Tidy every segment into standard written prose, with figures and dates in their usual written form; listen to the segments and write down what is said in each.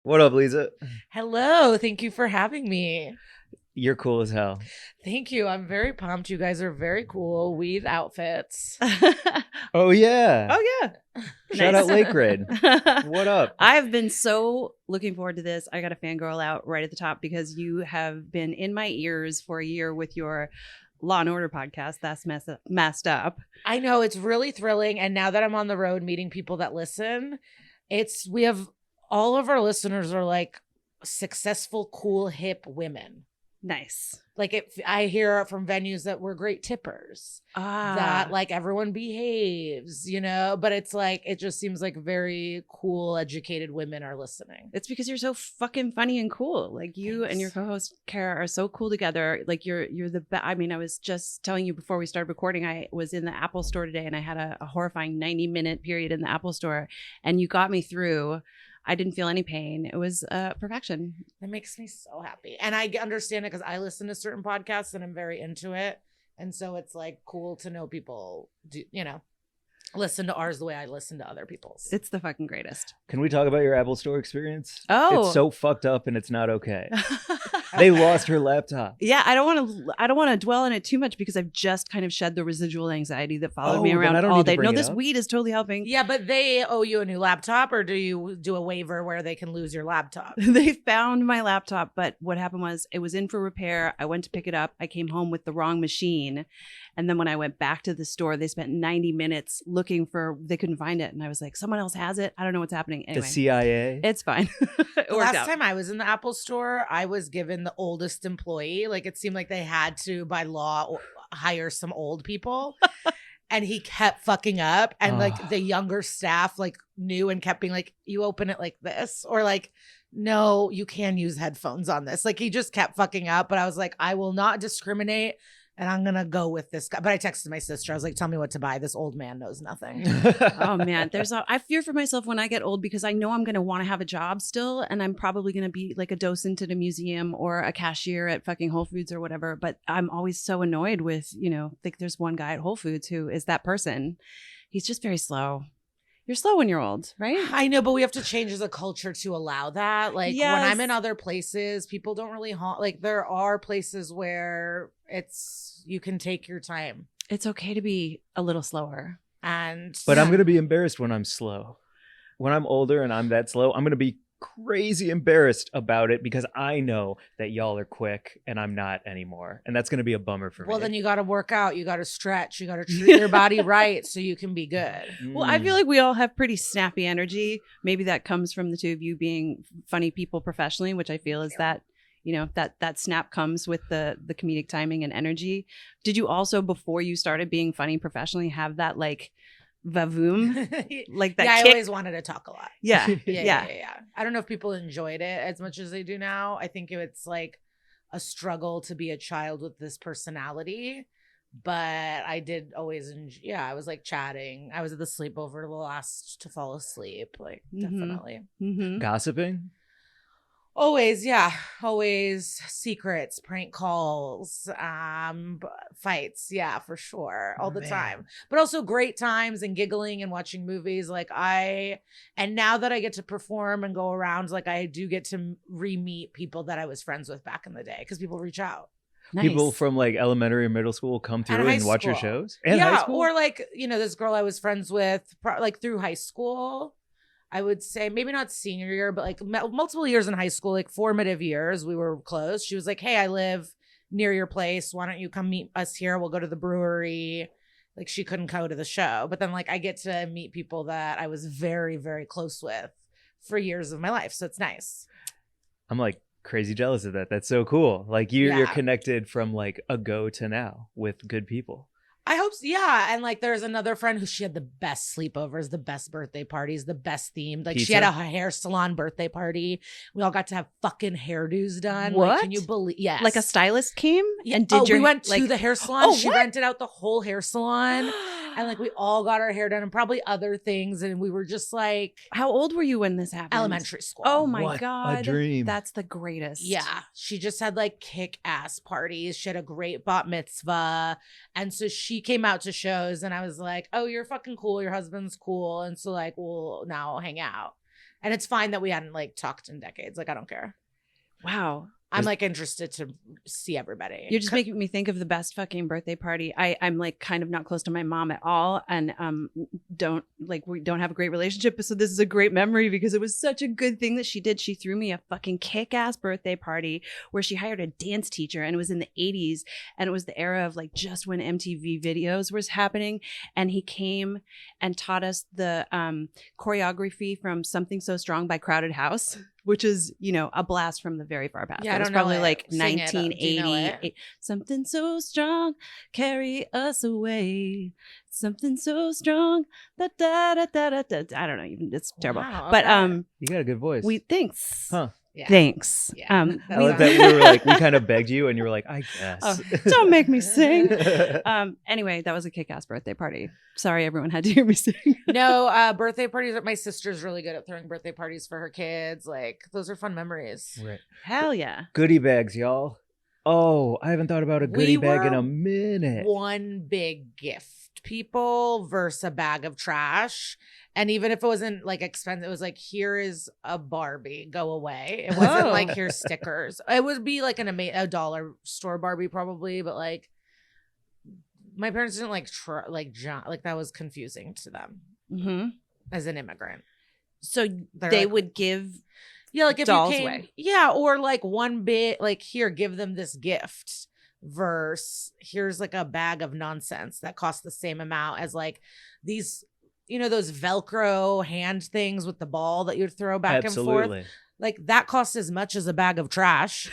What up, Liza? Hello. Thank you for having me. You're cool as hell. Thank you. I'm very pumped. You guys are very cool. Weed outfits. Oh, yeah. Oh, yeah. Shout out Lake Raid. What up? I've been so looking forward to this. I got a fangirl out right at the top because you have been in my ears for a year with your Law and Order podcast. That's messed up. I know, it's really thrilling. And now that I'm on the road meeting people that listen, we have all of our listeners are like successful, cool, hip women. Nice. Like I hear from venues that we're great tippers, that like everyone behaves, but it's like, it just seems like very cool, educated women are listening. It's because you're so fucking funny and cool. Like you Thanks. And your co-host Kara are so cool together. Like you're the best. I mean, I was just telling you before we started recording, I was in the Apple store today and I had a horrifying 90-minute period in the Apple store and you got me through. I didn't feel any pain. It was perfection. That makes me so happy. And I understand it because I listen to certain podcasts and I'm very into it. And so it's like cool to know people do, listen to ours the way I listen to other people's. It's the fucking greatest. Can we talk about your Apple Store experience? Oh. It's so fucked up and it's not okay. They lost her laptop. Yeah, I don't want to dwell on it too much because I've just kind of shed the residual anxiety that followed me around all day. No, this weed is totally helping. Yeah, but they owe you a new laptop, or do you do a waiver where they can lose your laptop? They found my laptop, but what happened was it was in for repair. I went to pick it up. I came home with the wrong machine. And then when I went back to the store, they spent 90 minutes looking they couldn't find it. And I was like, someone else has it. I don't know what's happening. Anyway, The CIA? it's fine. It The worked last out. time I was in the Apple store, I was given the oldest employee. Like it seemed like they had to, by law, hire some old people. And he kept fucking up. And like the younger staff like knew and kept being like, you open it like this. Or like, no, you can use headphones on this. Like he just kept fucking up. But I was like, I will not discriminate. And I'm going to go with this guy. But I texted my sister. I was like, tell me what to buy. This old man knows nothing. Oh man, I fear for myself when I get old because I know I'm going to want to have a job still. And I'm probably going to be like a docent at a museum or a cashier at fucking Whole Foods or whatever. But I'm always so annoyed with, like there's one guy at Whole Foods who is that person. He's just very slow. You're slow when you're old, right? I know, but we have to change as a culture to allow that. Like when I'm in other places, people don't really like there are places where you can take your time. It's okay to be a little slower. But I'm going to be embarrassed when I'm slow. When I'm older and I'm that slow, I'm going to be crazy embarrassed about it because I know that y'all are quick and I'm not anymore. And that's going to be a bummer for me. Well, then you got to work out. You got to stretch. You got to treat your body right so you can be good. Well, I feel like we all have pretty snappy energy. Maybe that comes from the two of you being funny people professionally, which I feel is that, that snap comes with the comedic timing and energy. Did you also, before you started being funny professionally, have that like vavoom, like that? Yeah, kick? I always wanted to talk a lot. Yeah. Yeah. I don't know if people enjoyed it as much as they do now. I think it's like a struggle to be a child with this personality. But I did always enjoy, I was like chatting. I was at the sleepover the last to fall asleep. Like definitely. Mm-hmm. Gossiping? Always, yeah. Always secrets, prank calls, fights. Yeah, for sure. All the time. But also great times and giggling and watching movies. And now that I get to perform and go around, like I do get to re-meet people that I was friends with back in the day because people reach out. Nice. People from like elementary or middle school come through and watch your shows? And yeah, high school? Or like, this girl I was friends with like through high school. I would say maybe not senior year, but like multiple years in high school, like formative years, we were close. She was like, hey, I live near your place. Why don't you come meet us here? We'll go to the brewery. Like she couldn't go to the show. But then like I get to meet people that I was very, very close with for years of my life. So it's nice. I'm like crazy jealous of that. That's so cool. Like you're connected from like ago to now with good people. I hope so. Yeah. And like there's another friend who she had the best sleepovers, the best birthday parties, the best themed. Like Pizza? she had a hair salon birthday party. We all got to have fucking hairdos done. What? Like, can you believe? Yes. Like a stylist came and we went to the hair salon. She what? rented out the whole hair salon. And like we all got our hair done and probably other things. And we were just like, how old were you when this happened? Elementary school. Oh my What God. a dream. That's the greatest. Yeah. She just had like kick-ass parties. She had a great bat mitzvah. And so she came out to shows and I was like, oh, you're fucking cool. Your husband's cool. And so like, we'll now hang out. And it's fine that we hadn't like talked in decades. Like, I don't care. Wow. I'm like interested to see everybody. You're just making me think of the best fucking birthday party. I'm like kind of not close to my mom at all, and we don't have a great relationship. So this is a great memory because it was such a good thing that she did. She threw me a fucking kick-ass birthday party where she hired a dance teacher, and it was in the 80s, and it was the era of like just when MTV videos was happening, and he came and taught us the choreography from Something So Strong by Crowded House, which is, you know, a blast from the very far past. Yeah, it was I don't know probably it. like Sing it. Do you know 1980. it? Something so strong, carry us away. Something so strong, da da da da da da. I don't know, even it's terrible. Wow, But okay. You got a good voice. thanks. Huh. Yeah. Thanks. Yeah. I love that we were like, we kind of begged you and you were like, I guess. Oh, don't make me sing. Anyway, that was a kick-ass birthday party. Sorry, everyone had to hear me sing. No, birthday parties. My sister's really good at throwing birthday parties for her kids. Like, those are fun memories. Right. Hell yeah. Goodie bags, y'all. Oh, I haven't thought about a goodie We bag in were a minute. One big gift, people, versus a bag of trash. And even if it wasn't like expensive, it was like, here is a Barbie, go away. It wasn't like, here's stickers. It would be like a dollar store Barbie probably, but like my parents didn't like that was confusing to them Mm-hmm. as an immigrant. So They're they like- would give Yeah, like if dolls you came, away. yeah, or like one bit, like here, give them this gift. Versus here's like a bag of nonsense that costs the same amount as like these, you know, those Velcro hand things with the ball that you'd throw back and Absolutely. forth. Like that costs as much as a bag of trash.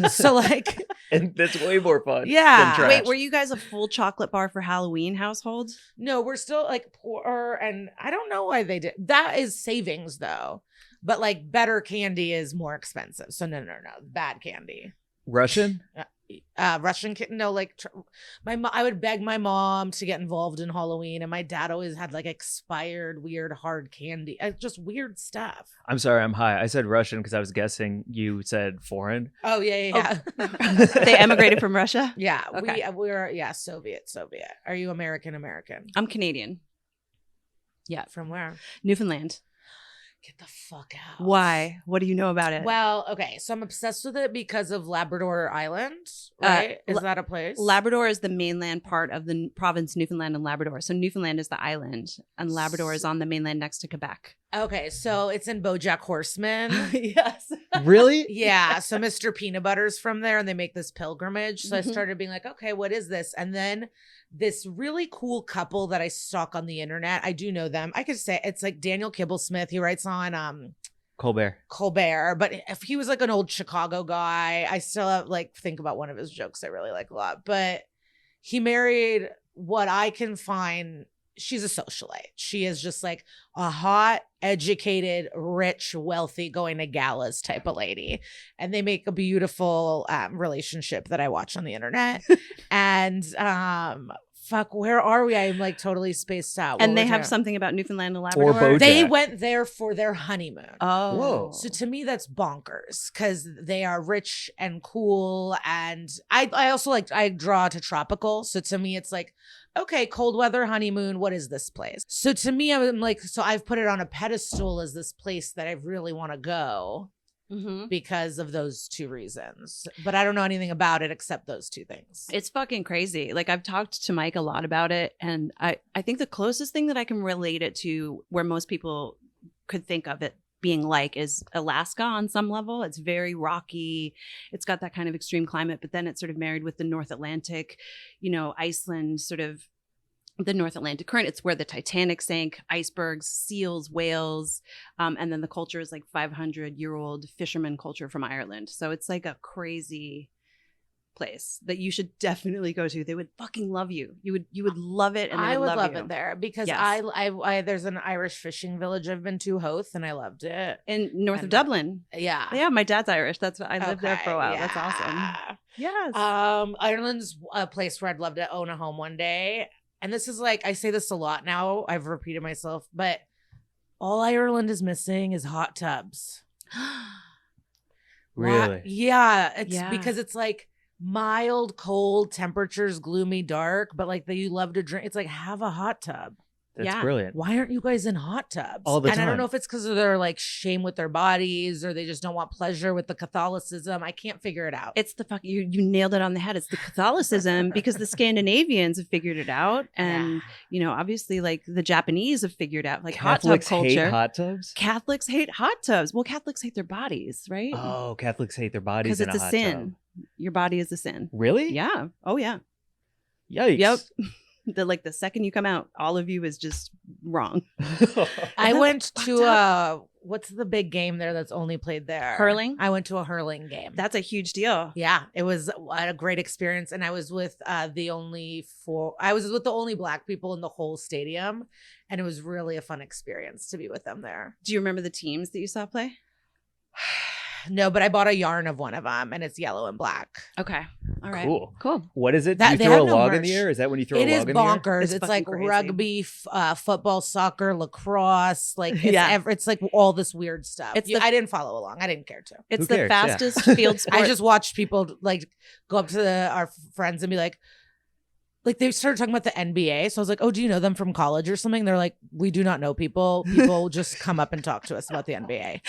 So like, And that's way more fun. Yeah. Than trash. Wait, were you guys a full chocolate bar for Halloween household? no, we're still like poor, and I don't know why they did. That is savings though, but like better candy is more expensive. So no, bad candy. Russian? Russian kid, no, like I would beg my mom to get involved in Halloween, and my dad always had like expired weird hard candy, just weird stuff. I'm sorry, I'm high. I said Russian because I was guessing you said foreign. Oh yeah. They emigrated from Russia? Yeah, Okay. we're Soviet. Are you American? I'm Canadian. Yeah, from where? Newfoundland. Get the fuck out. Why? What do you know about it? Well, okay, so I'm obsessed with it because of Labrador Island, right? Is that a place? Labrador is the mainland part of the province Newfoundland and Labrador. So Newfoundland is the island, and Labrador is on the mainland next to Quebec. Okay, so it's in BoJack Horseman. Yes. Really? Yeah, so Mr. Peanut Butter's from there, and they make this pilgrimage. So Mhm. I started being like, okay, what is this? And then this really cool couple that I stalk on the internet, I do know them. I could say it's like Daniel Kibblesmith. He writes on Colbert. Colbert, but if he was like an old Chicago guy, I still have, like think about one of his jokes I really like a lot. But he married what I can find. She's a socialite. She is just like a hot, educated, rich, wealthy, going to galas type of lady. And they make a beautiful relationship that I watch on the internet. And fuck, where are we? I'm like totally spaced out. What And they was have it? something about Newfoundland and Or Labrador. BoJack. They went there for their honeymoon. Oh. Whoa. So to me, that's bonkers because they are rich and cool. And I also I draw to tropical. So to me, it's like, okay, cold weather honeymoon. What is this place? So to me, I'm like, so I've put it on a pedestal as this place that I really want to go Mm-hmm. because of those two reasons. But I don't know anything about it except those two things. It's fucking crazy. Like I've talked to Mike a lot about it, and I think the closest thing that I can relate it to where most people could think of it being like is Alaska on some level. It's very rocky. It's got that kind of extreme climate, but then it's sort of married with the North Atlantic, you know, Iceland, sort of the North Atlantic current. It's where the Titanic sank, icebergs, seals, whales. And then the culture is like 500-year-old fisherman culture from Ireland. So it's like a crazy place that you should definitely go to. They would fucking love you. You would love it, and they I would love you. it there because Yes. I there's an Irish fishing village I've been to, Hoth, and I loved it. In north of And- Dublin. Yeah. Yeah, my dad's Irish. That's what I lived there for a while. Okay, That's awesome. yeah. Yes. Ireland's a place where I'd love to own a home one day. And this is like, I say this a lot now. I've repeated myself, but all Ireland is missing is hot tubs. Really? Yeah. It's Yeah. because it's like mild, cold temperatures, gloomy, dark, but like that you love to drink. It's like, have a hot tub. That's brilliant. Why aren't you guys in hot tubs? All the and time. I don't know if it's because of their like shame with their bodies or they just don't want pleasure with the Catholicism. I can't figure it out. It's the fuck you nailed it on the head. It's the Catholicism because the Scandinavians have figured it out, and obviously like the Japanese have figured out like Catholics hot tub culture. hate hot tubs? Catholics hate hot tubs. Well, Catholics hate their bodies, right? Oh, Catholics hate their bodies because in it's a a hot sin. tub. Your body is a sin. Really? Yeah. Oh yeah. Yikes. Yep. The second you come out, all of you is just wrong. I went to what's the big game there that's only played there? Hurling? I went to a hurling game. That's a huge deal. Yeah, it was a great experience, and I was with the only black people in the whole stadium, and it was really a fun experience to be with them there. Do you remember the teams that you saw play? No, but I bought a yarn of one of them, and it's yellow and black. Okay. All right. Cool. What is it? That- Do they you throw a have no log in merch. the air? Is that when you throw a log in the air? It is bonkers. It's It's fucking like crazy. rugby, football, soccer, lacrosse. Like it's, Yeah. it's like all this weird stuff. It's the- I didn't follow along. I didn't care to. It's Who the cares? Yeah. fastest field sport. I just watched people like go up to our friends and be like they started talking about the NBA. So I was like, oh, do you know them from college or something? They're like, we do not know people. People just come up and talk to us about the NBA.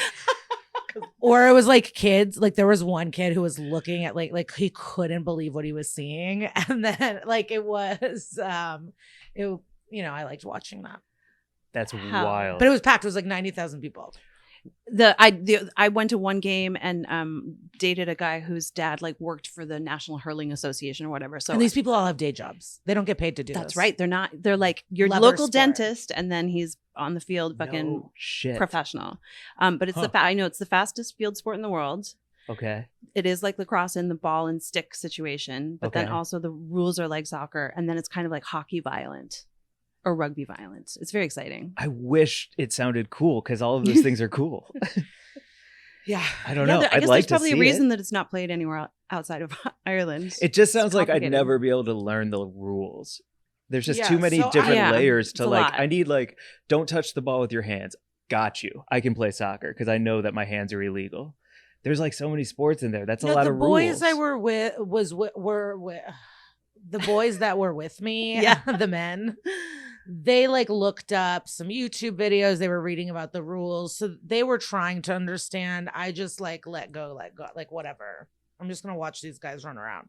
Or it was like kids, like there was one kid who was looking at like he couldn't believe what he was seeing. And then like it was I liked watching that. That's How? wild. But it was packed. It was like 90,000 people. I went to one game and dated a guy whose dad like worked for the National Hurling Association or whatever. So And these people all have day jobs. They don't get paid to do that's this. right. They're like your Lever local sport. dentist, and then he's on the field, fucking No shit. professional. But it's I know it's the fastest field sport in the world. Okay. It is like lacrosse in the ball and stick situation, but then Okay. also the rules are like soccer, and then it's kind of like hockey violent or rugby violent. It's very exciting. I wish it sounded cool because all of those things are cool. Yeah. I don't know. I I'd guess like there's to probably see a reason it. that it's not played anywhere outside of Ireland. It just sounds It's like I'd complicated. never be able to learn the rules. There's just Yeah, too many so different Yeah, layers it's to a like. lot. I need like, don't touch the ball with your hands. Got you. I can play soccer because I know that my hands are illegal. There's like so many sports in there. That's a lot the of boys rules. I were with were with the boys that were with me, Yeah. the men. They like looked up some YouTube videos. They were reading about the rules. So they were trying to understand. I just like let go, like whatever. I'm just gonna watch these guys run around.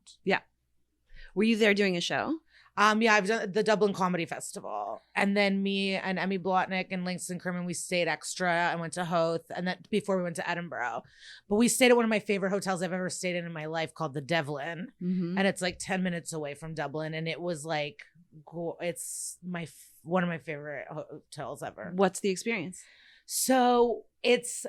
Were you there doing a show? Yeah, I've done the Dublin Comedy Festival. And then me and Emmy Blotnick and Langston Kerman, we stayed extra and went to Hoth, and that before we went to Edinburgh. But we stayed at one of my favorite hotels I've ever stayed in my life called the Devlin. Mm-hmm. And it's like 10 minutes away from Dublin, and it was like it's one of my favorite hotels ever. What's the experience? So it's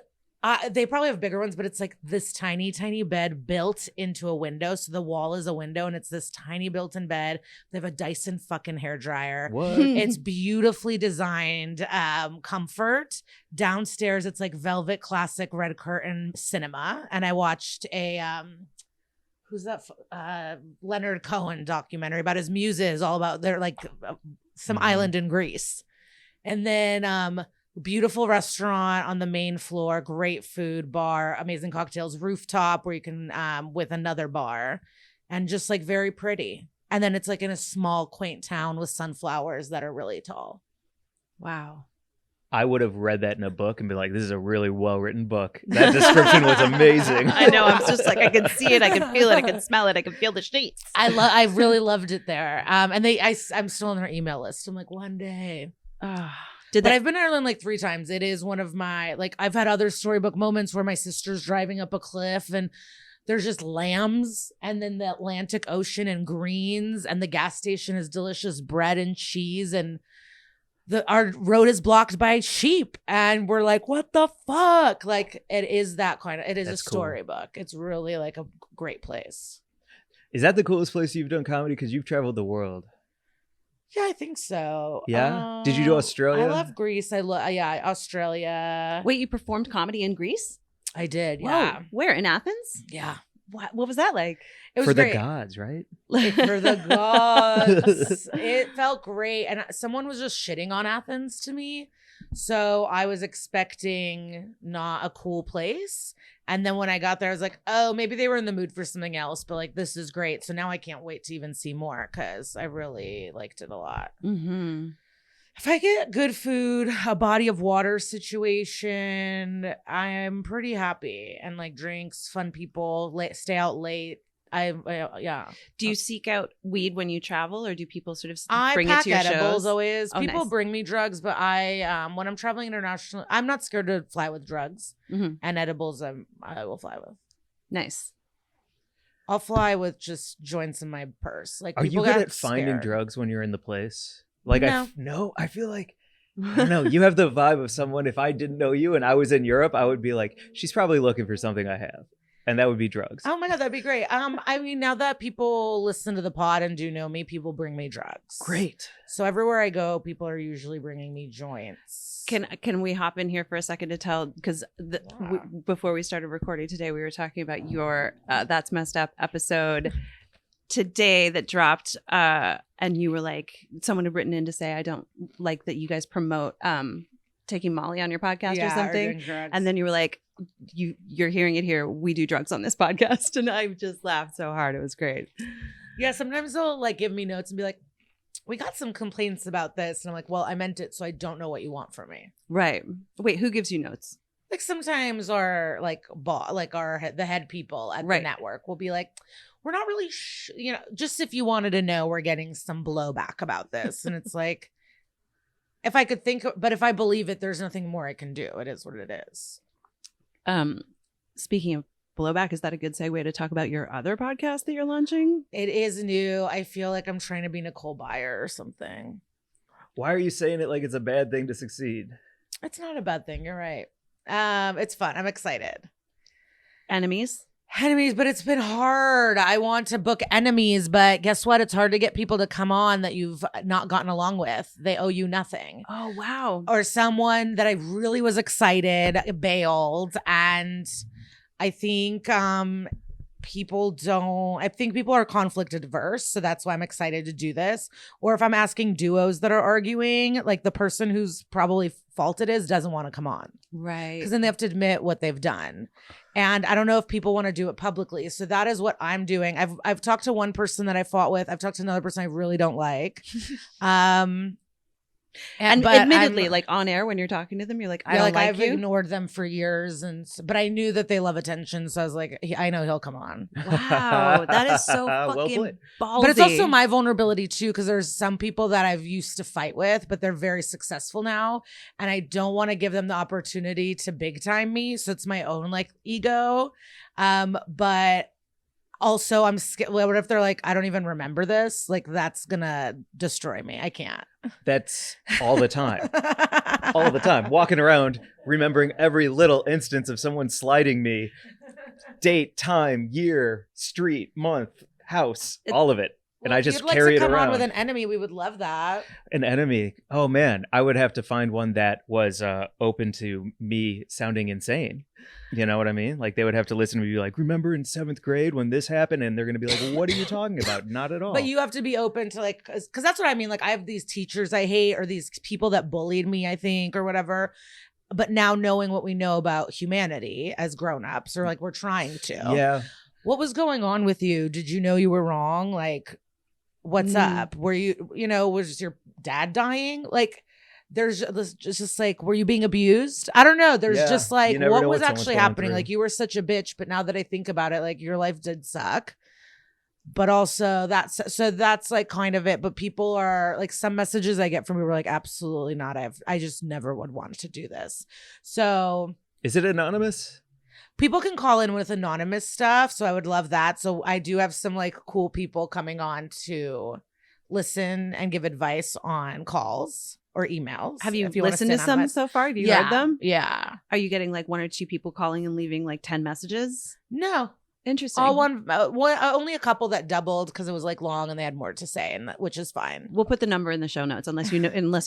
they probably have bigger ones, but it's like this tiny bed built into a window. So the wall is a window, and it's this tiny built-in bed. They have a Dyson fucking hairdryer. What? It's beautifully designed comfort. Downstairs, it's like velvet classic red curtain cinema. And I watched a who's that? Leonard Cohen documentary about his muses, all about they're like some island in Greece. And then beautiful restaurant on the main floor, great food, bar, amazing cocktails, rooftop where you can with another bar, and just like very pretty. And then it's like in a small quaint town with sunflowers that are really tall. Wow. I would have read that in a book and be like, this is a really well-written book. That description was amazing. I know. I'm just like, I can see it. I can feel it. I can smell it. I can feel the sheets. I really loved it there. And I'm still on their email list. I'm like, one day. Did But they? I've been to Ireland like 3 times. It is one of my, like, I've had other storybook moments where my sister's driving up a cliff and there's just lambs, and then the Atlantic Ocean and greens, and the gas station is delicious bread and cheese, and our road is blocked by sheep, and we're like, what the fuck? Like, it is that kind of, it is That's a cool. storybook. It's really like a great place. Is that the coolest place you've done comedy? Because you've traveled the world. Yeah, I think so. Yeah? Did you do Australia? I love Greece. Australia. Wait, you performed comedy in Greece? I did. Whoa. Yeah. Where? In Athens? Yeah. What was that like? It was For great. the gods, right? For the gods. It felt great. And someone was just shitting on Athens to me. So I was expecting not a cool place. And then when I got there, I was like, oh, maybe they were in the mood for something else. But like, this is great. So now I can't wait to even see more because I really liked it a lot. Mm-hmm. If I get good food, a body of water situation, I'm pretty happy. And like drinks, fun people, stay out late. Yeah. Do you seek out weed when you travel, or do people sort of I bring it pack to your edibles shows? always. Oh, People nice. bring me drugs, but I when I'm traveling internationally, I'm not scared to fly with drugs Mhm. and edibles. I will fly with. Nice. I'll fly with just joints in my purse. Like, Are you people good get at finding scared. drugs when you're in the place? Like, No. I feel like, I don't know. You have the vibe of someone, if I didn't know you and I was in Europe, I would be like, she's probably looking for something I have. And that would be drugs. Oh my God, that'd be great. I mean, now that people listen to the pod and do know me, people bring me drugs. Great. So everywhere I go, people are usually bringing me joints. Can we hop in here for a second to tell, because before we started recording today, we were talking about your That's Messed Up episode today that dropped, and you were like, someone had written in to say, I don't like that you guys promote taking Molly on your podcast or something. doing drugs. And then you were like, you're hearing it here, we do drugs on this podcast. And I just laughed so hard. It was great. Yeah, sometimes they'll like give me notes and be like, we got some complaints about this. And I'm like, well, I meant it, so I don't know what you want from me. Right. Wait, who gives you notes? Like sometimes our the head people at the network will be like, we're not really just if you wanted to know, we're getting some blowback about this. And it's like, if I could think, but if I believe it, there's nothing more I can do. It is what it is. Speaking of blowback, is that a good segue to talk about your other podcast that you're launching? It is new. I feel like I'm trying to be Nicole Byer or something. Why are you saying it like it's a bad thing to succeed? It's not a bad thing. You're right. It's fun. I'm excited. Enemies, but it's been hard. I want to book enemies, but guess what? It's hard to get people to come on that you've not gotten along with. They owe you nothing. Oh, wow. Or someone that I really was excited bailed. And I think people are conflict adverse. So that's why I'm excited to do this. Or if I'm asking duos that are arguing, like the person who's probably fault it is doesn't want to come on. Right. Because then they have to admit what they've done. And I don't know if people want to do it publicly. So that is what I'm doing. I've talked to one person that I fought with. I've talked to another person I really don't like. But admittedly, like on air when you're talking to them, you're like, I don't like I've you. ignored them for years, but I knew that they love attention, so I was like, I know he'll come on. Wow, that is so fucking ballsy. But it's also my vulnerability too, because there's some people that I've used to fight with, but they're very successful now, and I don't want to give them the opportunity to big time me. So it's my own like ego, but. Also, I'm scared. What if they're like, I don't even remember this? Like, that's gonna destroy me. I can't. That's all the time. All the time. Walking around, remembering every little instance of someone sliding me. Date, time, year, street, month, house, all of it. And I just carry it around. Come on with an enemy. We would love that. An enemy. Oh, man. I would have to find one that was open to me sounding insane. You know what I mean? Like they would have to listen to me be like, remember in 7th grade when this happened? And they're going to be like, well, what are you talking about? Not at all. But you have to be open to like, because that's what I mean. Like I have these teachers I hate or these people that bullied me, I think, or whatever. But now knowing what we know about humanity as grownups, or like we're trying to. Yeah. What was going on with you? Did you know you were wrong? Like, what's up? Were you, was your dad dying? Like, there's just like, were you being abused? I don't know. There's just like, what was actually happening? Like, you were such a bitch, but now that I think about it, like your life did suck. But also that's like kind of it. But people are like, some messages I get from people are like, absolutely not. I just never would want to do this. So is it anonymous? People can call in with anonymous stuff. So I would love that. So I do have some like cool people coming on to listen and give advice on calls or emails. Have you listened to some so far? Have you heard them? Yeah. Are you getting like 1 or 2 people calling and leaving like 10 messages? No. Interesting. Only a couple that doubled because it was like long and they had more to say, which is fine. We'll put the number in the show notes unless you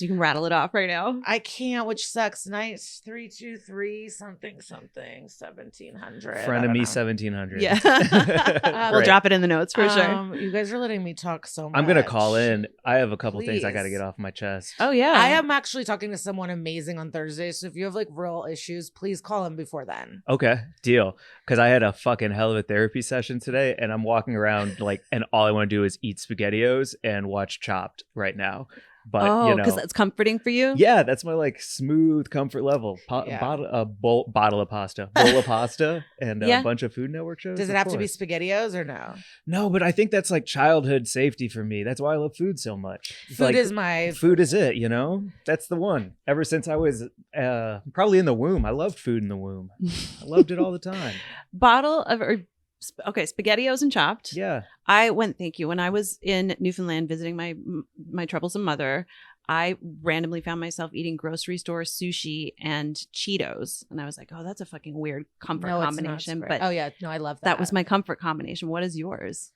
can rattle it off right now. I can't, which sucks. Nice 323 something 1700. Frenemy 1700. Yeah. We'll drop it in the notes for sure. You guys are letting me talk so much. I'm gonna call in. I have a couple things I got to get off my chest. Oh yeah. I am actually talking to someone amazing on Thursday. So if you have like real issues, please call him before then. Okay, deal. Because I had a fucking hell of a therapy session today, and I'm walking around like, and all I want to do is eat SpaghettiOs and watch Chopped right now. But because that's comforting for you. yeah, that's my like smooth comfort level. Bottle of pasta, bowl of pasta, and Yeah. a bunch of Food Network shows. Does it of have to be course. SpaghettiOs or no? No, but I think that's like childhood safety for me. That's why I love food so much. It's Food like, is my food is it, you know? That's the one. Ever since I was probably in the womb, I loved food in the womb. I loved it all the time. SpaghettiOs and Chopped. Yeah. Thank you. When I was in Newfoundland visiting my troublesome mother, I randomly found myself eating grocery store sushi and Cheetos. And I was like, oh, that's a fucking weird comfort combination. But oh yeah, no, I love that. that was my comfort combination. What is yours?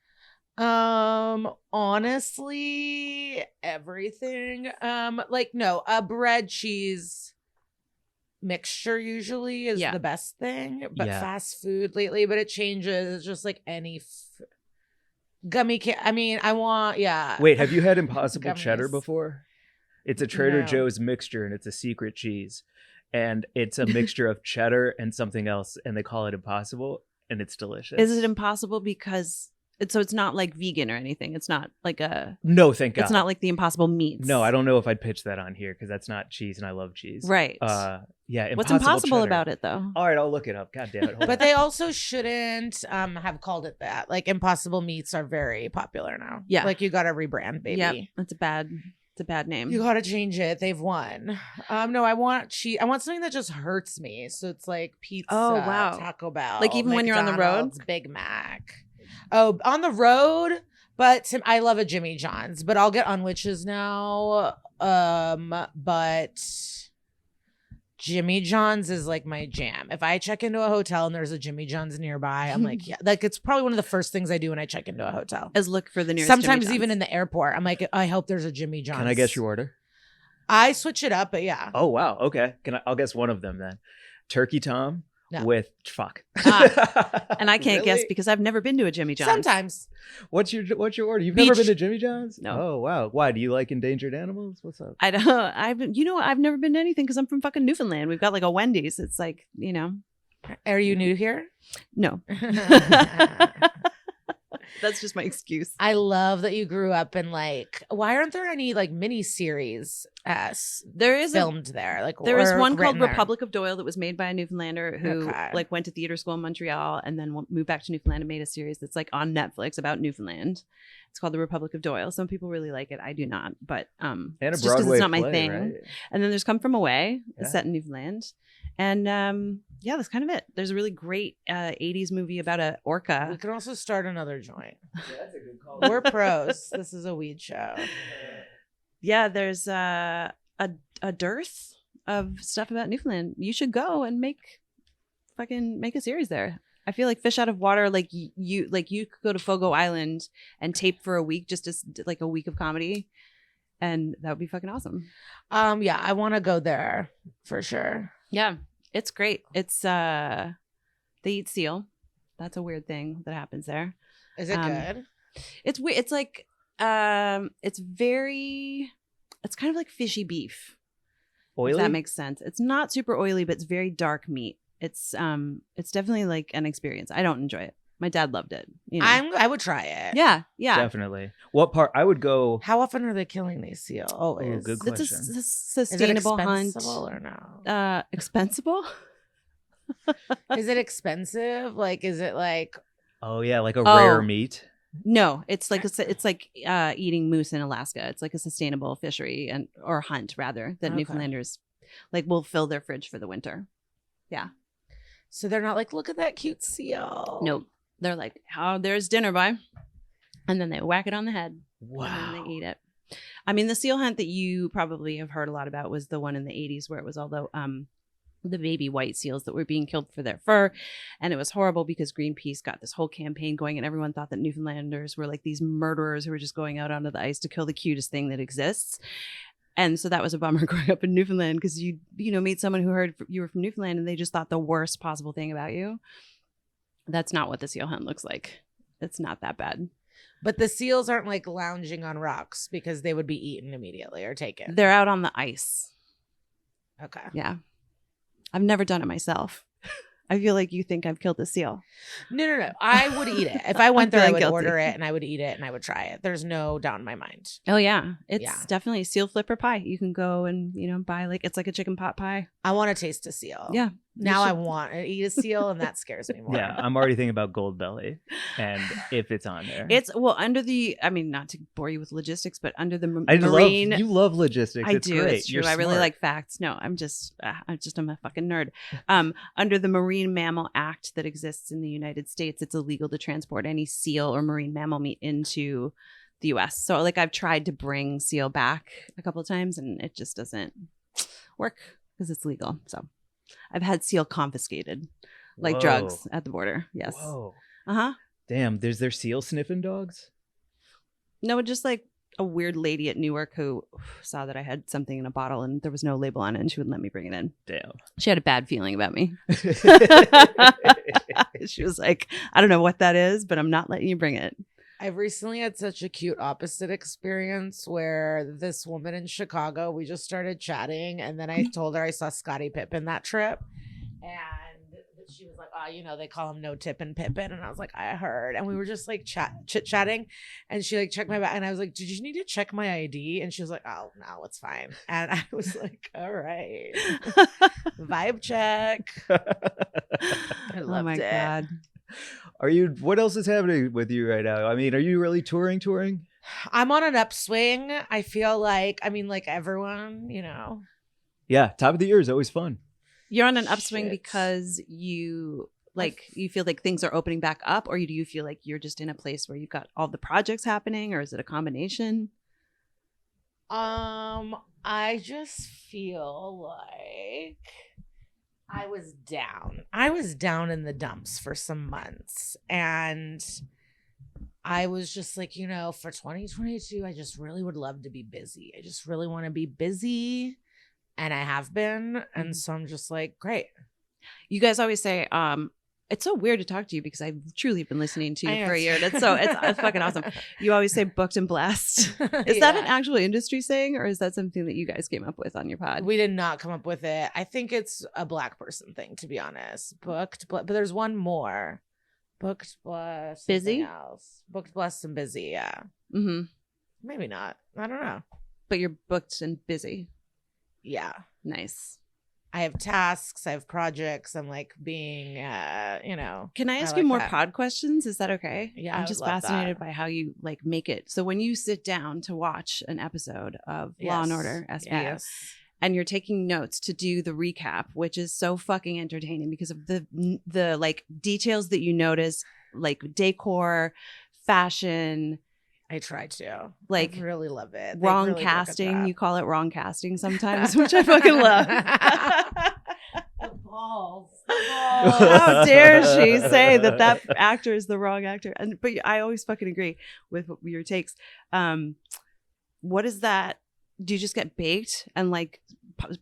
Honestly, everything. A bread cheese mixture usually is the best thing, but fast food lately, but it changes. It's just like any gummy I want Wait, have you had Impossible Gummies. Cheddar before? It's a Trader No. Joe's mixture, and it's a secret cheese, and it's a mixture of cheddar and something else, and they call it Impossible, and it's delicious. Is it impossible because it's not like vegan or anything? It's not like No, thank God. it's not like the Impossible meats. No, I don't know if I'd pitch that on here because that's not cheese, and I love cheese. Right. Yeah. What's impossible Cheddar. about it though? All right, I'll look it up. God damn it. Hold But on. they also shouldn't have called it that. Like Impossible Meats are very popular now. Yeah. Like you got to rebrand, baby. Yep. It's a bad name. You got to change it. They've won. No, I want cheese. I want something that just hurts me. So it's like pizza, Oh, wow. Taco Bell, Like even when you're on the road? McDonald's, Big Mac. Oh, on the road. But I love a Jimmy John's, but I'll get unwitches now. But Jimmy John's is like my jam. If I check into a hotel and there's a Jimmy John's nearby, I'm like, yeah, like it's probably one of the first things I do when I check into a hotel. Is look for the nearest. Sometimes Jimmy even John's. in the airport, I'm like, I hope there's a Jimmy John's. Can I guess your order? I switch it up, but yeah. Oh wow. Okay. I'll guess one of them then. Turkey Tom No. with fuck. and I can't guess Really? because I've never been to a Jimmy John's. Sometimes. What's your order? You've Beach. never been to Jimmy John's? No. Oh wow. Why? Do you like endangered animals? What's up? I don't. I've never been to anything because I'm from fucking Newfoundland. We've got like a Wendy's. It's like Are you new here? no. That's just my excuse. I love that you grew up in like, why aren't there any like mini series There is filmed there? Like There is or one called written there? Republic of Doyle that was made by a Newfoundlander who Okay. like went to theater school in Montreal and then moved back to Newfoundland and made a series that's like on Netflix about Newfoundland. It's called The Republic of Doyle. Some people really like it. I do not, but And a it's just 'cause Broadway it's not my play, thing. right? And then there's Come From Away, Yeah. set in Newfoundland. And that's kind of it. There's a really great 80s movie about a We orca. can also start another joint. Yeah, that's a good call. We're pros. This is a weed show. Yeah, there's a dearth of stuff about Newfoundland. You should go and make a series there. I feel like Fish Out of Water, like you could go to Fogo Island and tape for a week, just as like a week of comedy, and that would be fucking awesome. Yeah, I want to go there for sure. Yeah, it's great. It's they eat seal. That's a weird thing that happens there. Is it good? It's weird. It's like it's kind of like fishy beef. Oily? If that makes sense. It's not super oily, but it's very dark meat. It's definitely like an experience. I don't enjoy it. My dad loved it. I would try it. Yeah. Definitely. What part? I would go. How often are they killing these seal? Always. Ooh, good It's a question. sustainable hunt. Is it expensible or no? Expensible? Is it expensive? Like, is it like? Oh yeah, like a Oh. rare meat. No, it's like eating moose in Alaska. It's like a sustainable fishery or hunt rather that Okay. Newfoundlanders like will fill their fridge for the winter. Yeah. So they're not like, look at that cute seal. Nope. They're like, oh, there's dinner, bye. And then they whack it on the head. Wow. And then they eat it. I mean, the seal hunt that you probably have heard a lot about was the one in the 80s where it was all the baby white seals that were being killed for their fur. And it was horrible because Greenpeace got this whole campaign going and everyone thought that Newfoundlanders were like these murderers who were just going out onto the ice to kill the cutest thing that exists. And so that was a bummer growing up in Newfoundland because you meet someone who heard you were from Newfoundland and they just thought the worst possible thing about you. That's not what the seal hunt looks like. It's not that bad. But the seals aren't like lounging on rocks because they would be eaten immediately or taken. They're out on the ice. Okay. Yeah. I've never done it myself. I feel like you think I've killed a seal. No. I would eat it. If I went there, I feeling would guilty. order it and I would eat it and I would try it. There's no doubt in my mind. Oh yeah, it's Yeah. definitely seal flipper pie. You can go and buy it's like a chicken pot pie. I want to taste a seal. Yeah. Now You I should- want to eat a seal, and that scares me more. Yeah, I'm already thinking about Gold Belly, and if it's on there, It's under the. I mean, not to bore you with logistics, but under the I marine. you love logistics. I It's do. Great. It's true. You're I really smart. like facts. No, I'm a fucking nerd. Under the Marine Mammal Act that exists in the United States, it's illegal to transport any seal or marine mammal meat into the U.S. So, I've tried to bring seal back a couple of times, and it just doesn't work because it's legal. So, I've had seal confiscated, like Whoa. drugs at the border. Yes. Whoa. Uh-huh. Damn, there's there seal sniffing dogs? No, just like a weird lady at Newark who saw that I had something in a bottle and there was no label on it, and she wouldn't let me bring it in. Damn. She had a bad feeling about me. She was like, I don't know what that is, but I'm not letting you bring it. I've recently had such a cute opposite experience where this woman in Chicago, we just started chatting, and then I told her I saw Scottie Pippen that trip, and she was like, "Oh, they call him No Tippin' Pippen," and I was like, "I heard," and we were just like chit chatting, and she checked my bag, and I was like, "Did you need to check my ID?" And she was like, "Oh no, it's fine," and I was like, "All right, vibe check." I loved Oh my it. God. What else is happening with you right now? I mean, are you really touring? I'm on an upswing. I feel like everyone, Yeah, top of the year is always fun. You're on an upswing Shit. because you feel like things are opening back up, or do you feel like you're just in a place where you've got all the projects happening, or is it a combination? I just feel like I was down. I was down in the dumps for some months, and I was just like, for 2022, I just really would love to be busy. I just really want to be busy, and I have been, and so I'm just like, great. You guys always say, it's so weird to talk to you because I've truly been listening to I you know. for a year. And it's fucking awesome. You always say booked and blessed. Is that an actual industry saying, or is that something that you guys came up with on your pod? We did not come up with it. I think it's a Black person thing, to be honest. But there's one more. Booked, blessed, Busy? something else. Booked, blessed, and busy. Yeah, Mm-hmm. maybe not. I don't know. But you're booked and busy. Yeah, Nice. I have tasks. I have projects. I'm like being, Can I I ask like you more that. pod questions? Is that okay? Yeah, I I'm would just love fascinated that. by how you make it. So when you sit down to watch an episode of Law and Order SVU, Yes. and you're taking notes to do the recap, which is so fucking entertaining because of the like details that you notice, like decor, fashion, I try to. like I really love it. They wrong really work at casting. that. You call it wrong casting sometimes, which I fucking love. The balls. How dare she say that actor is the wrong actor? But I always fucking agree with your takes. What is that? Do you just get baked and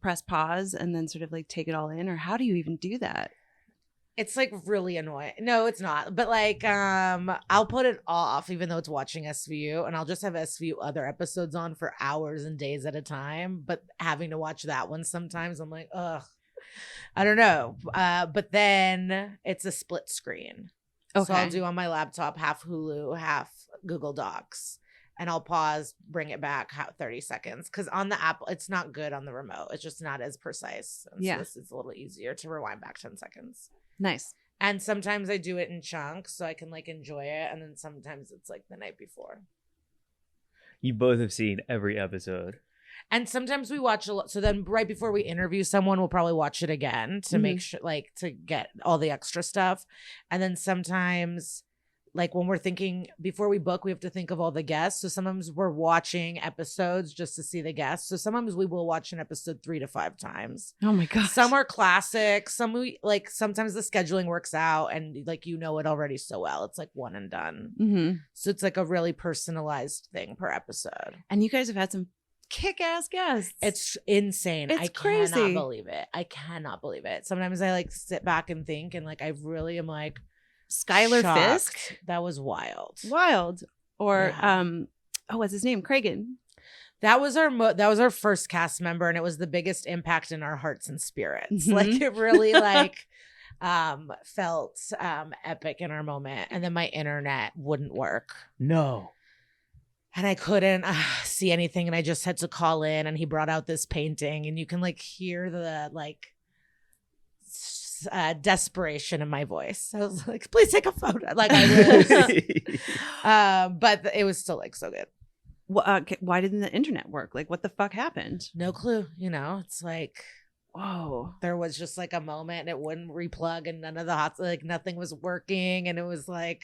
press pause and then sort of take it all in, or how do you even do that? It's really annoying. No, it's not. But I'll put it off even though it's watching SVU, and I'll just have SVU other episodes on for hours and days at a time. But having to watch that one sometimes, I'm like, ugh, I don't know. But then it's a split screen. So Okay. I'll do on my laptop half Hulu, half Google Docs. And I'll pause, bring it back 30 seconds. Because on the app, it's not good on the remote. It's just not as precise. And Yeah. so this is a little easier to rewind back 10 seconds. Nice. And sometimes I do it in chunks so I can enjoy it. And then sometimes it's the night before. You both have seen every episode. And sometimes we watch a lot. So then right before we interview someone, we'll probably watch it again to make sure, to get all the extra stuff. And then sometimes, when we're thinking, before we book, we have to think of all the guests. So sometimes we're watching episodes just to see the guests. So sometimes we will watch an episode 3 to 5 times. Oh my god. Some are classic. Some we sometimes the scheduling works out and it already so well. It's one and done. Mm-hmm. So it's a really personalized thing per episode. And you guys have had some kick-ass guests. It's insane. It's I crazy. cannot believe it. I cannot believe it. Sometimes I sit back and think and I really am Skylar shocked. Fisk. That was wild. Wild. Or Yeah. what's his name? Cragen. That was our first cast member, and it was the biggest impact in our hearts and spirits. Mhm. It really felt epic in our moment. And then my internet wouldn't work. No. And I couldn't see anything. And I just had to call in, and he brought out this painting, and you can like hear the like desperation in my voice. I was like, please take a photo. Like I was, but it was still like so good. Why didn't the internet work? Like, what the fuck happened? No clue. You know, it's like, whoa. There was just like a moment, and it wouldn't replug, and none of the like nothing was working, and it was like,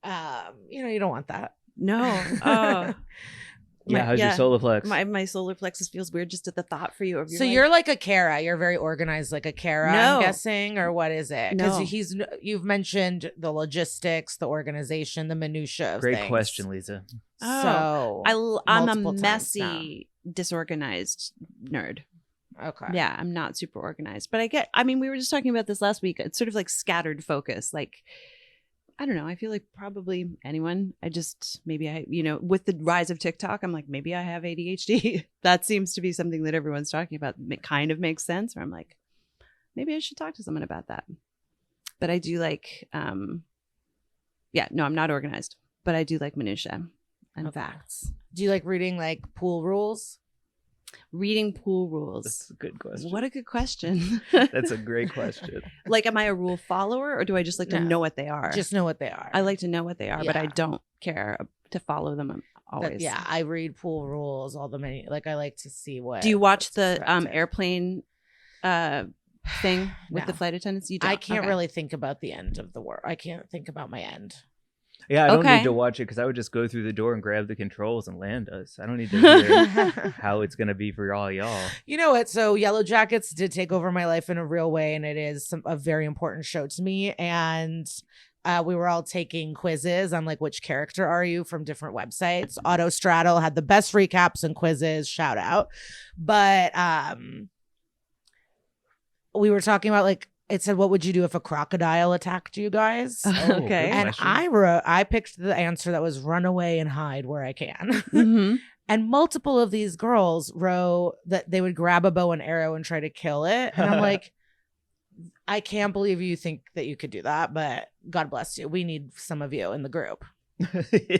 you know, you don't want that. No. Oh. Yeah, how's your solar plex? My solar plexus feels weird just at the thought for you. So you're like a Kara. You're very organized, like a Kara, No. I'm guessing, or what is it? Because No. you've mentioned the logistics, the organization, the minutia of Great things. question, Lisa. So I'm a multiple times messy, disorganized nerd. Okay. Yeah, I'm not super organized, but I mean, we were just talking about this last week. It's sort of like scattered focus. Like, I don't know. I feel like probably anyone. Maybe I, with the rise of TikTok, I'm like, maybe I have ADHD. That seems to be something that everyone's talking about. It kind of makes sense. Where I'm like, maybe I should talk to someone about that. But I do like, I'm not organized, but I do like minutia and facts. Do you like reading like pool rules? Reading pool rules. That's a good question. What a good question. That's a great question. Like, am I a rule follower, or do I just like to know what they are? Just know what they are. I like to know what they are, but I Yeah. don't care to follow them always. Yeah, I read pool rules, all the many. Like, I like to see what. Do you watch the expected. airplane thing with No. the flight attendants? You don't? I can't Okay. really think about the end of the world. I can't think about my end. Yeah, I don't Okay. need to watch it because I would just go through the door and grab the controls and land us. I don't need to hear how it's going to be for all y'all. You know what? So Yellow Jackets did take over my life in a real way, and it is a very important show to me. And we were all taking quizzes on like which character are you from different websites. Autostraddle had the best recaps and quizzes. Shout out. But we were talking about like, it said, what would you do if a crocodile attacked you guys? Oh, Okay. good And question. I picked the answer that was run away and hide where I can. Mhm. And multiple of these girls wrote that they would grab a bow and arrow and try to kill it. And I'm like, I can't believe you think that you could do that, but God bless you. We need some of you in the group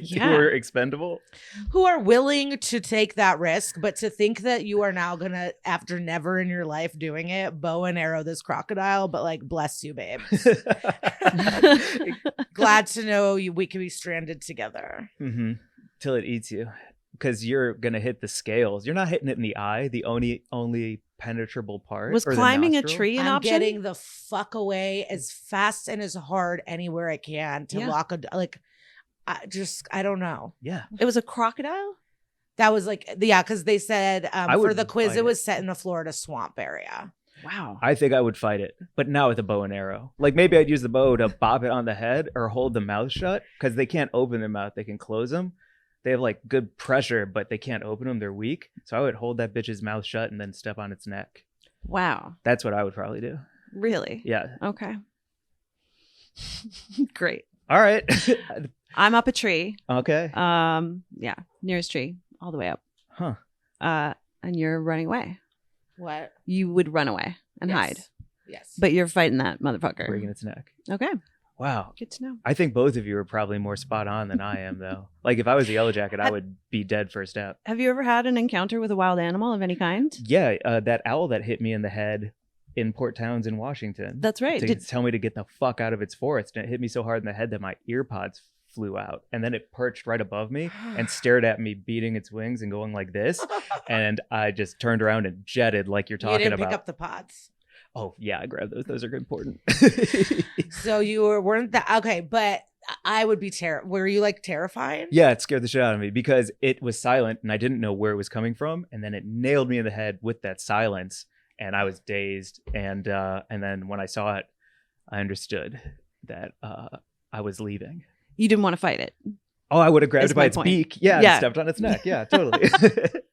Yeah. We're expendable. who are willing to take that risk, but to think that you are now going to, after never in your life doing it, bow and arrow this crocodile, but like, bless you, babe. Glad to know we could be stranded together. Mm-hmm. Till it eats you. Because you're going to hit the scales. You're not hitting it in the eye, the only penetrable part. Was or the climbing a nostril. tree an I'm option? getting the fuck away as fast and as hard anywhere I can to Yeah. lock I don't know. Yeah. It was a crocodile? That was like, yeah, because they said I for would the quiz, fight it was it. set in a Florida swamp area. Wow. I think I would fight it, but now with a bow and arrow. Like maybe I'd use the bow to bop it on the head or hold the mouth shut because they can't open their mouth. They can close them. They have like good pressure, but they can't open them. They're weak. So I would hold that bitch's mouth shut and then step on its neck. Wow. That's what I would probably do. Really? Yeah. Okay. Great. All right. I'm up a tree. Okay. Yeah, nearest tree, all the way up. Huh. And you're running away. What? You would run away and Yes. hide, Yes. but you're fighting that motherfucker. Breaking its neck. Okay, Wow. good to know. I think both of you are probably more spot on than I am, though. Like if I was a Yellow Jacket, I would be dead first step. Have you ever had an encounter with a wild animal of any kind? Yeah, that owl that hit me in the head in Port Townsend, Washington. That's right. To tell me to get the fuck out of its forest. And it hit me so hard in the head that my ear pods flew out. And then it perched right above me and stared at me, beating its wings and going like this. And I just turned around and jetted like you're You talking didn't about. pick up the pods. Oh, yeah, I grabbed those. Those are important. So you weren't that okay, but I would be were you like terrified? Yeah, it scared the shit out of me because it was silent and I didn't know where it was coming from. And then it nailed me in the head with that silence. And I was dazed. And then when I saw it, I understood that I was leaving. You didn't want to fight it. Oh, I would have grabbed Is it by my its point. beak. Yeah, Yeah. and stepped on its neck. Yeah, totally.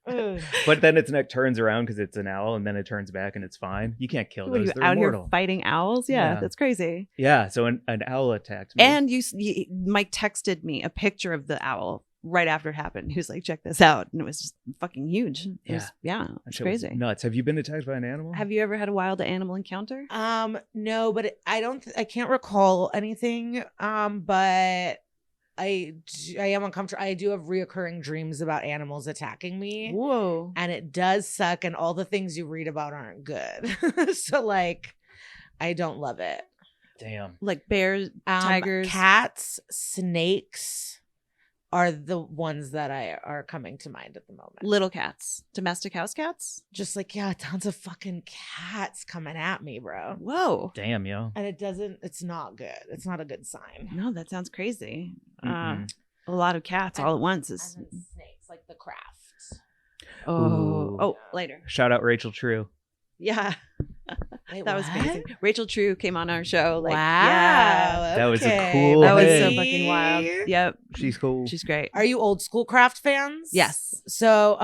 Ugh. But then its neck turns around because it's an owl, and then it turns back and it's fine. You can't kill What are those. you They're out immortal. here fighting owls? Yeah, Yeah. that's crazy. Yeah, so an owl attacked me. And Mike texted me a picture of the owl right after it happened. He was like, check this out. And it was just fucking huge. It's That crazy. shit was nuts. Have you been attacked by an animal? Have you ever had a wild animal encounter? No, but I can't recall anything. But I am uncomfortable. I do have reoccurring dreams about animals attacking me. Whoa. And it does suck. And all the things you read about aren't good. So like, I don't love it. Damn. Like bears, tigers, cats, snakes are the ones that are coming to mind at the moment. little cats, domestic house cats. Just like, yeah, tons of fucking cats coming at me, bro. Whoa. Damn, yo. And it's not good. It's not a good sign. No, that sounds crazy. Mm-mm. A lot of cats all at once is. And then snakes, like the craft. Ooh. Later. Shout out Rachel True. Yeah. Wait, That was what? amazing. Rachel True came on our show. Like, wow. yeah. That was a okay. cool That was Hey. so fucking wild. Yep. She's cool. She's great. Are you old school craft fans? Yes. So,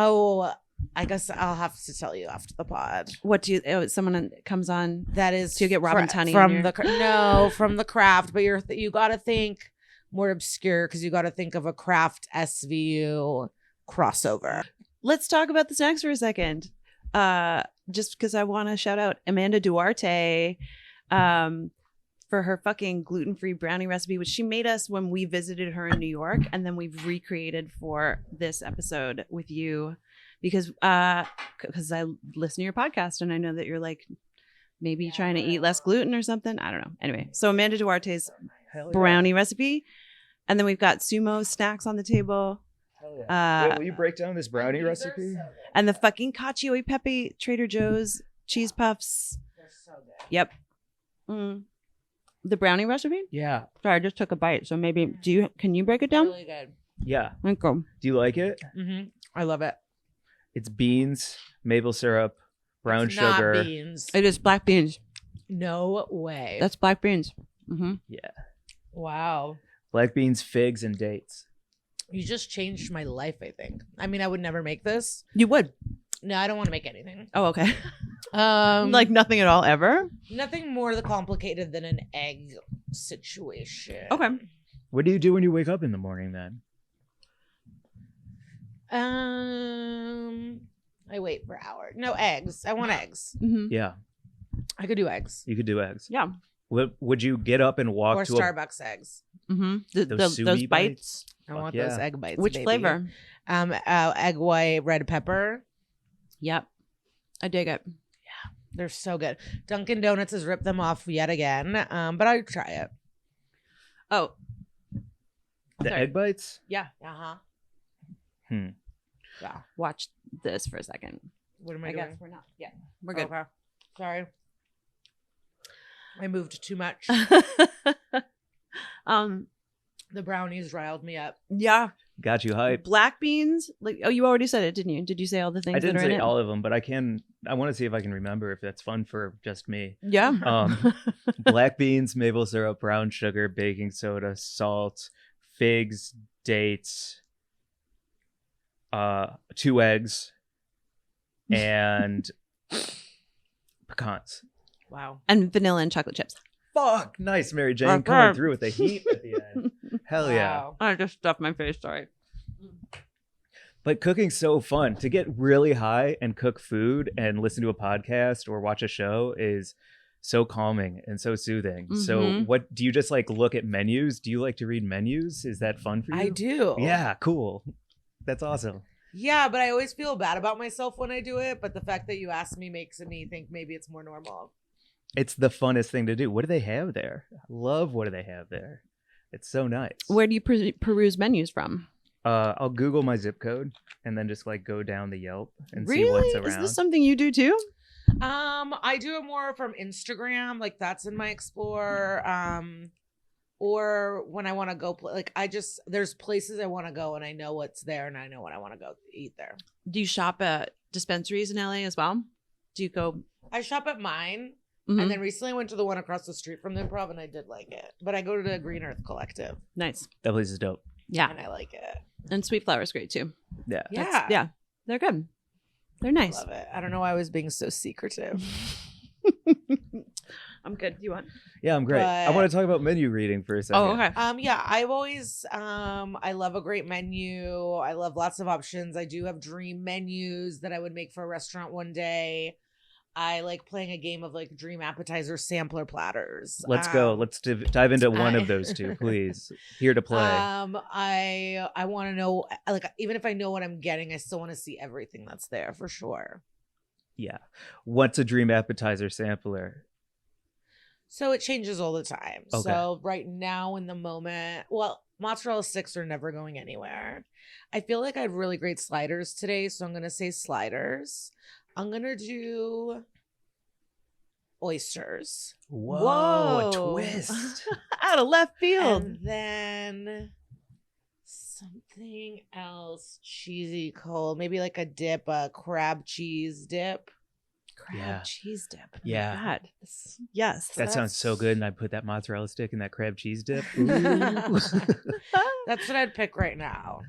I guess I'll have to tell you after the pod. What do you, someone comes on That is to get Robin Tunney from in your- no, from the craft, but you got to think more obscure because you got to think of a craft SVU crossover. Let's talk about the snacks for a second. Just because I want to shout out Amanda Duarte for her fucking gluten-free brownie recipe, which she made us when we visited her in New York, and then we've recreated for this episode with you because I listen to your podcast and I know that you're like maybe trying to eat less gluten or something. I don't know. Anyway, so Amanda Duarte's Hell yeah. brownie recipe, and then we've got SVU snacks on the table. Hell yeah. Wait, will you break down this brownie These are recipe? so good. And the fucking cacio e pepe Trader Joe's cheese puffs. They're so good. Yep. The brownie recipe? Yeah. Sorry, I just took a bite. So maybe can you break it down? Really good. Yeah. Okay. Do you like it? Mm-hmm. I love it. It's beans, maple syrup, brown It's not sugar. beans. It is black beans. No way. That's black beans. Mm-hmm. Yeah. wow. Black beans, figs, and dates. You just changed my life, I think. I mean, I would never make this. You would? No, I don't want to make anything. Oh, okay. Like nothing at all ever? nothing more complicated than an egg situation. Okay. What do you do when you wake up in the morning then? I wait for hours. No eggs. I want eggs. Mm-hmm. Yeah. I could do eggs You could do eggs. Yeah. Would you get up and walk or to Starbucks eggs. Mm-hmm. those Those sumi bites. I Fuck want yeah. those egg bites. Which baby. flavor? Egg white, red pepper. Yep. I dig it. They're so good. Dunkin' Donuts has ripped them off yet again. But I'd try it. Oh, the Sorry. egg bites? Yeah. Uh-huh. Hmm. Yeah. watch this for a second. What am I, I doing? guess we're not. Yeah. We're good. Okay. Sorry. I moved too much. The brownies riled me up. Yeah. Got you hyped. Black beans. Like, oh, you already said it, didn't you? Did you say all the things I didn't that are in say it? all of them, but I want to see if I can remember if that's fun for just me. Yeah. Black beans, maple syrup, brown sugar, baking soda, salt, figs, dates, 2 eggs, and pecans. Wow. And vanilla and chocolate chips. Fuck, nice, Mary Jane coming through with the heat at the end. Hell yeah. Wow. I just stuffed my face. Sorry. But cooking's so fun. To get really high and cook food and listen to a podcast or watch a show is so calming and so soothing. So Mhm. what do you just like look at menus? Do you like to read menus? Is that fun for you? I do. Yeah, cool. That's awesome. Yeah, but I always feel bad about myself when I do it. But the fact that you asked me makes me think maybe it's more normal. It's the funnest thing to do. What do they have there? I love what do they have there. It's so nice. Where do you peruse menus from? I'll Google my zip code and then just like go down the Yelp and see Really? what's Is around. this something you do too? I do it more from Instagram, like that's in my explore. Or when I want to go there's places I want to go and I know what's there and I know when I want to go eat there. Do you shop at dispensaries in LA as well? Do you go? I shop at mine. Mhm. And then recently I went to the one across the street from the Improv and I did like it. But I go to the Green Earth Collective Nice. That place is dope. Yeah. and I like it. And Sweet Flower is great too. Yeah. Yeah. Yeah. They're good. They're I nice. love it. I don't know why I was being so secretive. I'm good. You want? Yeah, I'm great. I But- want to talk about menu reading for a second. Oh, okay. Yeah, I've always I love a great menu. I love lots of options. I do have dream menus that I would make for a restaurant one day. I like playing a game of like dream appetizer sampler platters. Let's go. Let's dive into one I- of those two, please. Here to play. I want to know, like, even if I know what I'm getting, I still want to see everything that's there for sure. Yeah. What's a dream appetizer sampler? So it changes all the time. Okay. So right now in the moment, well, mozzarella sticks are never going anywhere. I feel like I had really great sliders today, so I'm going to say sliders. I'm going to do oysters. Whoa, a Whoa. twist. Out of left field. And then something else cheesy cold. Maybe like a dip, a crab cheese dip. Crab Yeah. cheese dip. Oh my Yeah. God. Yes. That sounds so That's- good. And I put that mozzarella stick in that crab cheese dip. That's what I'd pick right now.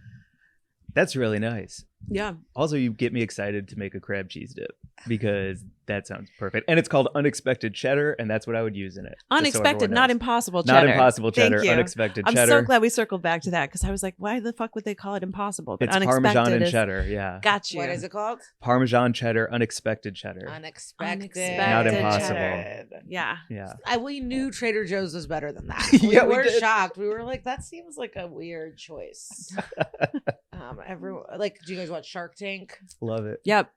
That's really nice. Yeah. Also, you get me excited to make a crab cheese dip because that sounds perfect. And it's called unexpected cheddar, and that's what I would use in it. just so Unexpected, everyone not knows. impossible Not cheddar. impossible cheddar, Thank you. unexpected I'm cheddar. so glad we circled back to that because I was like, why the fuck would they call it impossible? But It's unexpected Parmesan and is, cheddar, yeah. Got you. What is it called? Parmesan cheddar, unexpected cheddar. Unexpected. Not impossible. cheddar. Yeah. Yeah. We knew Trader Joe's was better than that. Yeah, we we were did. shocked. We were like, that seems like a weird choice. Everyone, like, do you guys watch Shark Tank? Love it. Yep.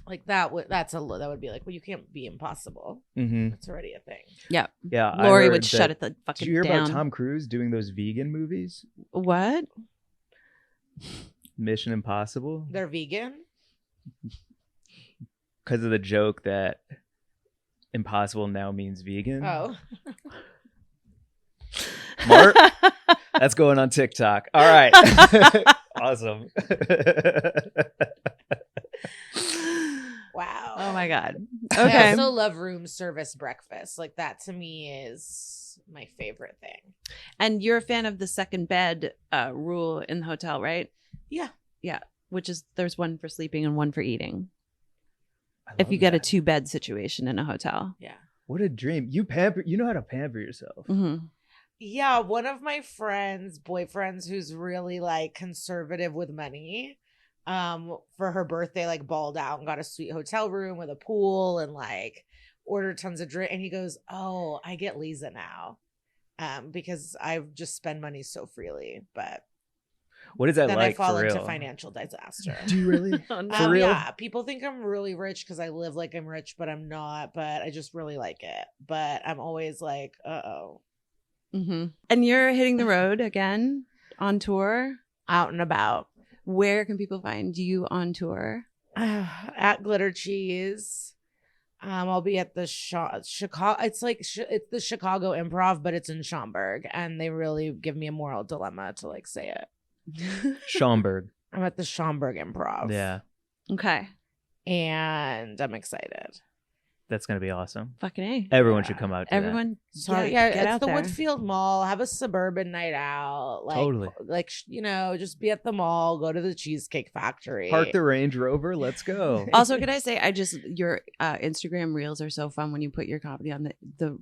Like that would that would be like, well, you can't be impossible. Mm-hmm. It's already a thing. Yep. Yeah. I Lori heard would that- shut it the fucking Did you hear down. about Tom Cruise doing those vegan movies? What? Mission Impossible? They're vegan. Because of the joke that impossible now means vegan. Oh, Mark, that's going on TikTok. All right. Awesome. wow. Oh my God. I Okay. also love room service breakfast. Like that to me is my favorite thing. And you're a fan of the second bed rule in the hotel, right? Yeah. Yeah. Which is there's one for sleeping and one for eating. I If love you get a that. 2-bed situation in a hotel. Yeah. What a dream. You know how to pamper yourself. Hmm. Yeah, one of my friends' boyfriends who's really like conservative with money, for her birthday, like balled out and got a sweet hotel room with a pool and like ordered tons of drink. And he goes, "Oh, I get Liza now, because I just spend money so freely." But What is that then like I fall for into real? financial disaster. Do you really? Oh, no. For real? Yeah, people think I'm really rich because I live like I'm rich, but I'm not. But I just really like it. But I'm always like, uh-oh. Hmm. And you're hitting the road again on tour. Out and about. Where can people find you on tour? At Glitter Cheese. I'll be at the Chicago. It's like it's the Chicago Improv, but it's in Schaumburg, and they really give me a moral dilemma to like say it. Schaumburg. I'm at the Schaumburg Improv. Yeah. Okay. And I'm excited. That's going to be awesome. Fucking A. Everyone should come out to that. Everyone. So yeah, get it's out the there. Woodfield Mall. Have a suburban night out. Like, Totally. Like, just be at the mall. Go to the Cheesecake Factory. Park the Range Rover. Let's go. Also, could I say, your Instagram reels are so fun when you put your comedy on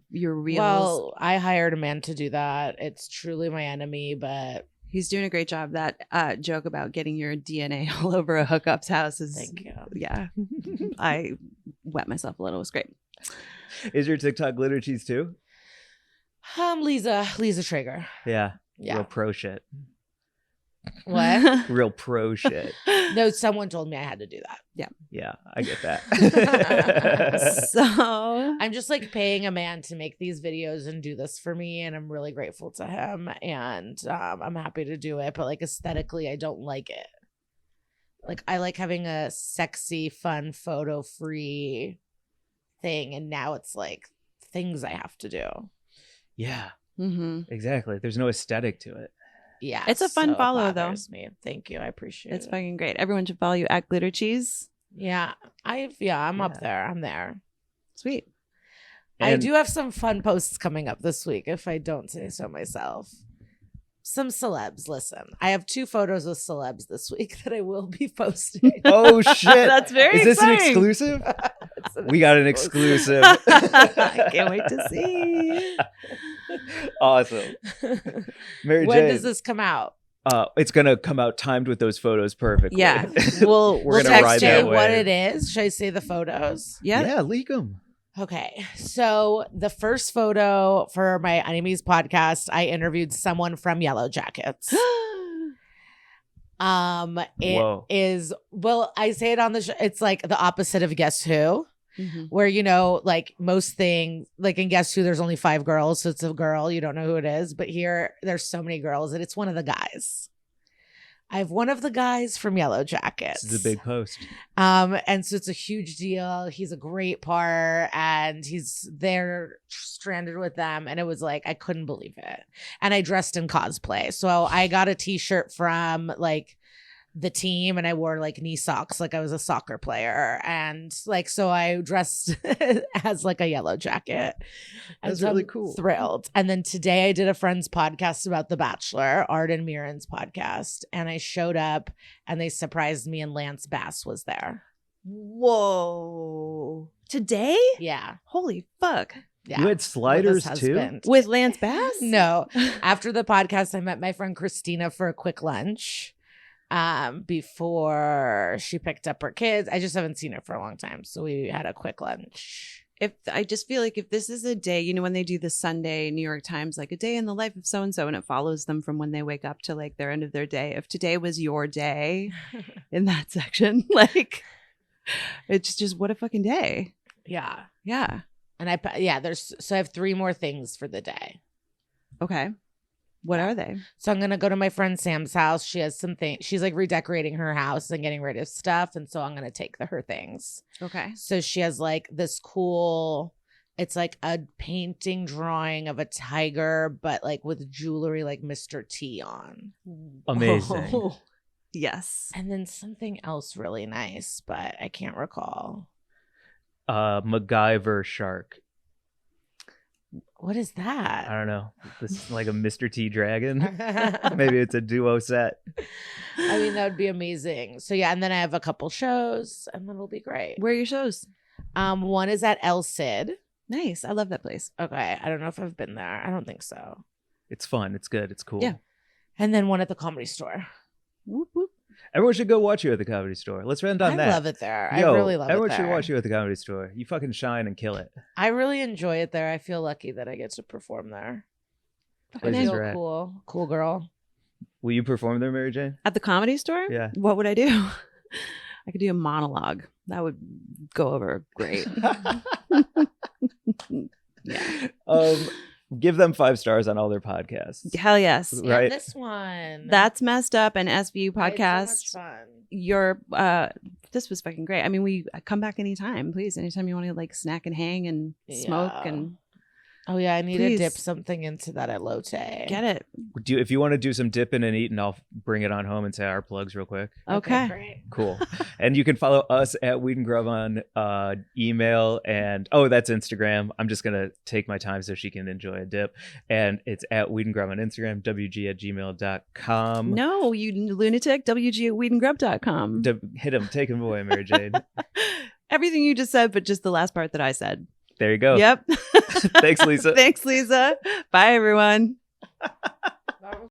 your reels. Well, I hired a man to do that. It's truly my enemy, but He's doing a great job. That joke about getting your DNA all over a hookup's house is, thank you. yeah. I wet myself a little. It was great. Is your TikTok glitter cheese too? Liza Treyger. Yeah. Yeah. Real pro shit. What? Real pro shit. No, someone told me I had to do that. Yeah, I get that. So I'm just like paying a man to make these videos and do this for me, and I'm really grateful to him, and I'm happy to do it. But like aesthetically, I don't like it. Like I like having a sexy, fun, photo-free thing, and now it's like things I have to do. Yeah, Mhm. exactly. There's no aesthetic to it. Yeah, It's a fun so it follow, though. bothers me. Thank you, I appreciate It's it. fucking great. Everyone should follow you at Glitter Cheese. Yeah, I'm Yeah. up there. I'm there. Sweet. I And- do have some fun posts coming up this week, if I don't say so myself. Some celebs. Listen, I have 2 photos of celebs this week that I will be posting. Oh shit! That's very Is this an exciting. exclusive? We got an exclusive. I can't wait to see. Awesome. Mary When Jane, does this come out? it's gonna come out timed with those photos perfectly. Yeah. we're We'll gonna text ride you that what wave. it is. Should I say the photos? Yeah. Leak them. Okay, so the first photo for my Enemies podcast, I interviewed someone from Yellow Jackets. Whoa. It is, well, I say it on the show. It's like the opposite of Guess Who, Mhm. where, you know, like most things, like in Guess Who, there's only 5 girls. So it's a girl. You don't know who it is. But here, there's so many girls and it's one of the guys. I have one of the guys from Yellow Jackets. This is a big post. And so it's a huge deal. He's a great part and he's there stranded with them. And it was like, I couldn't believe it. And I dressed in cosplay. So I got a t-shirt from like the team and I wore like knee socks like I was a soccer player. And like, so I dressed as like a Yellow Jacket. And That's so really I'm cool. Thrilled. And then today I did a friend's podcast about The Bachelor, Art and Mirren's podcast. And I showed up and they surprised me and Lance Bass was there. Whoa. Today? Yeah. Holy fuck. Yeah. You had With sliders his too? husband. With Lance Bass? No. After the podcast, I met my friend Christina for a quick lunch before she picked up her kids. I just haven't seen her for a long time. So we had a quick lunch. If I just feel like if this is a day, you know, when they do the Sunday New York Times, like a day in the life of so-and-so, and it follows them from when they wake up to like their end of their day. If today was your day in that section, like it's just what a fucking day. Yeah. Yeah. And I have 3 more things for the day. Okay. What are they? So I'm going to go to my friend Sam's house. She has some things. She's like redecorating her house and getting rid of stuff. And so I'm going to take her things. Okay. So she has like this cool, it's like a painting drawing of a tiger, but like with jewelry like Mr. T on. Amazing. Oh, yes. And then something else really nice, but I can't recall. MacGyver shark. What is I that? don't know. This is like a Mr. T dragon. Maybe it's a duo set. I mean, that would be amazing. So yeah, and then I have a couple shows and then it'll be great. Where are your shows? One is at El Cid. Nice. I love that place. Okay. I don't know if I've been there. I don't think so. It's fun. It's good. It's cool. Yeah. And then one at the Comedy Store. Whoop, whoop. Everyone should go watch you at the Comedy Store. Let's end on I that. love it there. Yo, I really love it there. everyone should watch you at the Comedy Store. You fucking shine and kill it. I really enjoy it there. I feel lucky that I get to perform there. I Places feel are at. cool girl. Will you perform there, Mary Jane? At the Comedy Store? Yeah. What would I do? I could do a monologue. That would go over great. Yeah. Give them 5 stars on all their podcasts. Hell yes. Yeah, Right. this one. That's Messed Up and SVU I had Podcast. So much fun. Your this was fucking great. I mean, come back anytime, please. Anytime you want to like snack and hang and smoke Yeah. and Oh yeah, I need Please. to dip something into that elote. get it. If you want to do some dipping and eating, I'll bring it on home and say our plugs real quick. Okay. Great. Cool. And you can follow us at Weed and Grub on email and that's Instagram. I'm just gonna take my time so she can enjoy a dip. And it's at Weed and Grub on Instagram, wg@gmail.com. No, you lunatic. WG@weedandgrub.com. Hit him, take him away, Mary Jane. Everything you just said, but just the last part that I said. There you go. Yep. Thanks, Lisa. Thanks, Lisa. Bye, everyone.